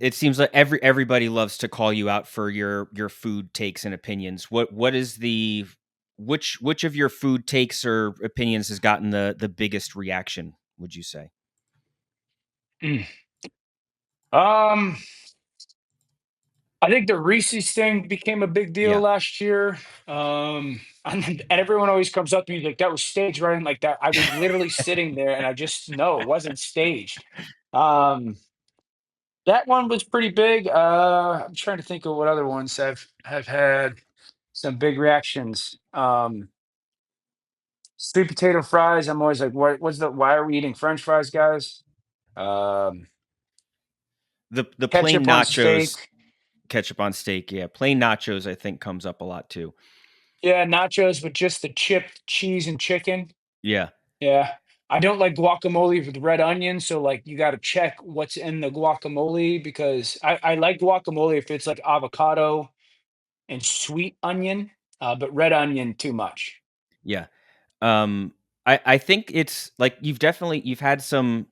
it seems like everybody loves to call you out for your food takes and opinions. What is the which of your food takes or opinions has gotten the biggest reaction, would you say? Mm. Um, I think the Reese's thing became a big deal Yeah. last year. And everyone always comes up to me like that was staged, right? And like that, I was literally sitting there and I just no, it wasn't staged. Um, that one was pretty big. I'm trying to think of what other ones have had some big reactions. Sweet potato fries. I'm always like, what's the why are we eating French fries, guys? Um, The plain Ketchup on nachos, steak. ketchup on steak, yeah. Plain nachos I think comes up a lot too. Yeah, nachos with just the chipped cheese and chicken. Yeah. Yeah. I don't like guacamole with red onion, so, like, you gotta check what's in the guacamole because I like guacamole if it's, like, avocado and sweet onion, but red onion, too much. Yeah. Um, I think it's like you've had some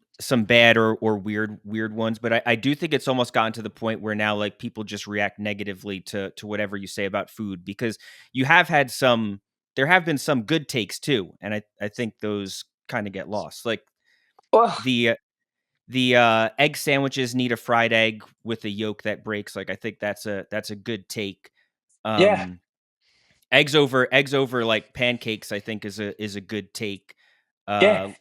bad or weird ones, but I do think it's almost gotten to the point where now like people just react negatively to whatever you say about food because you have had some there have been some good takes too, and I think those kind of get lost. Like Well, the egg sandwiches need a fried egg with a yolk that breaks. Like I think that's a good take. yeah, Um, eggs over like pancakes, I think is a good take. yeah. Uh,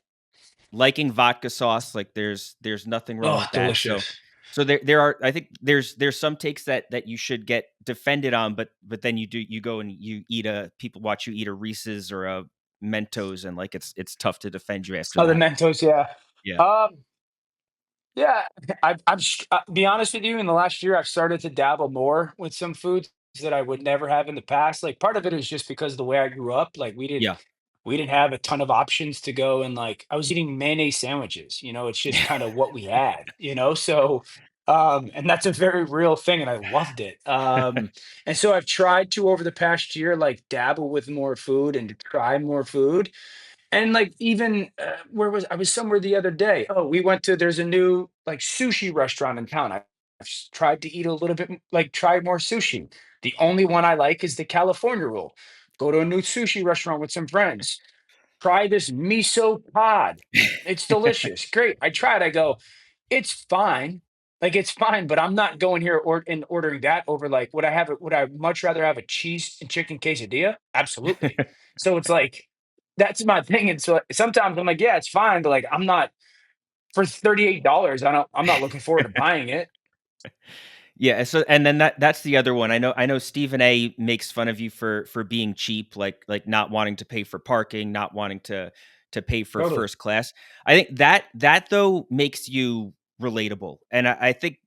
liking vodka sauce, like there's nothing wrong Oh, with that. So delicious. so there are I think there's some takes that you should get defended on, but then you go and you eat a people watch you eat a Reese's or a Mentos and like it's tough to defend you after Oh, the that. Mentos, yeah. Yeah. Um, yeah, be honest with you, in the last year, I've started to dabble more with some foods that I would never have in the past. Like, part of it is just because the way I grew up, like, Yeah. we didn't have a ton of options to go and, like, I was eating mayonnaise sandwiches, it's just kinda what we had, So, and that's a very real thing, and I loved it. And so I've tried to, over the past year, like, dabble with more food and to try more food. And like even where was I was somewhere the other day. Oh, we went to there's a new like sushi restaurant in town. Tried to eat a little bit like try more sushi. The only one I like is the California roll. Go to a new sushi restaurant with some friends. Try this miso pod. It's delicious. Great. I tried. I go, it's fine. Like it's fine, but I'm not going here and ordering that over like would I much rather have a cheese and chicken quesadilla? Absolutely. So it's like that's my thing. And so sometimes I'm like, yeah, it's fine, but like I'm not for $38, I'm not looking forward to buying it. Yeah, so and then that's the other one. I know Stephen A makes fun of you for being cheap, like not wanting to pay for parking, not wanting to pay for Totally. first class. I think that though makes you relatable. And I think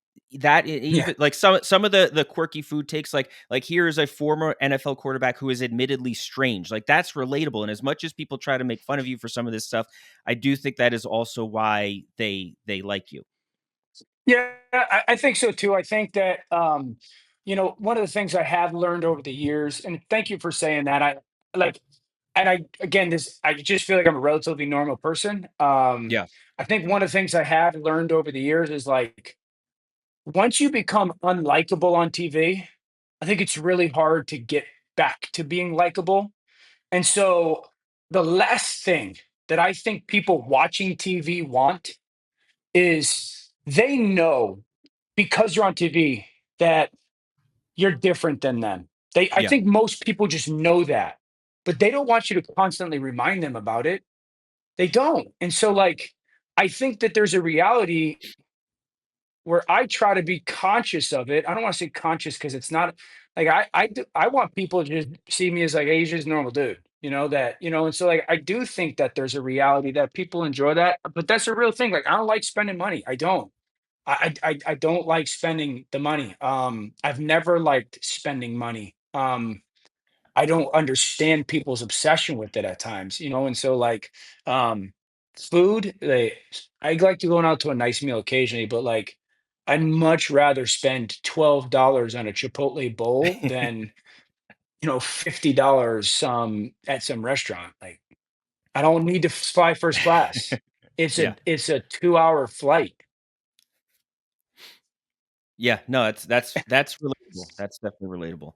that Yeah. even like some of the quirky food takes like here is a former NFL quarterback who is admittedly strange. Like that's relatable. And as much as people try to make fun of you for some of this stuff, I do think that is also why they like you. Yeah, I think so too. I think that one of the things I have learned over the years, and thank you for saying that. Like, and I again, this I just feel like I'm a relatively normal person. Yeah. I think one of the things I have learned over the years is like once you become unlikable on TV, I think it's really hard to get back to being likable. And so the last thing that I think people watching TV want is they know because you're on TV that you're different than them. I Yeah. think most people just know that, but they don't want you to constantly remind them about it. They don't. And so like I think that there's a reality where I try to be conscious of it. I don't want to say conscious because it's not like I want people to just see me as like hey, he's just a normal dude, and so like I do think that there's a reality that people enjoy that, but that's a real thing. Like I don't like spending money. I don't. I don't like spending the money. I've never liked spending money. I don't understand people's obsession with it at times, and so like um food, I like to go out to a nice meal occasionally, but like I'd much rather spend $12 on a Chipotle bowl than, $50 at some restaurant. Like I don't need to fly first class. It's a Yeah. it's a 2-hour flight. Yeah, no, that's relatable. That's definitely relatable.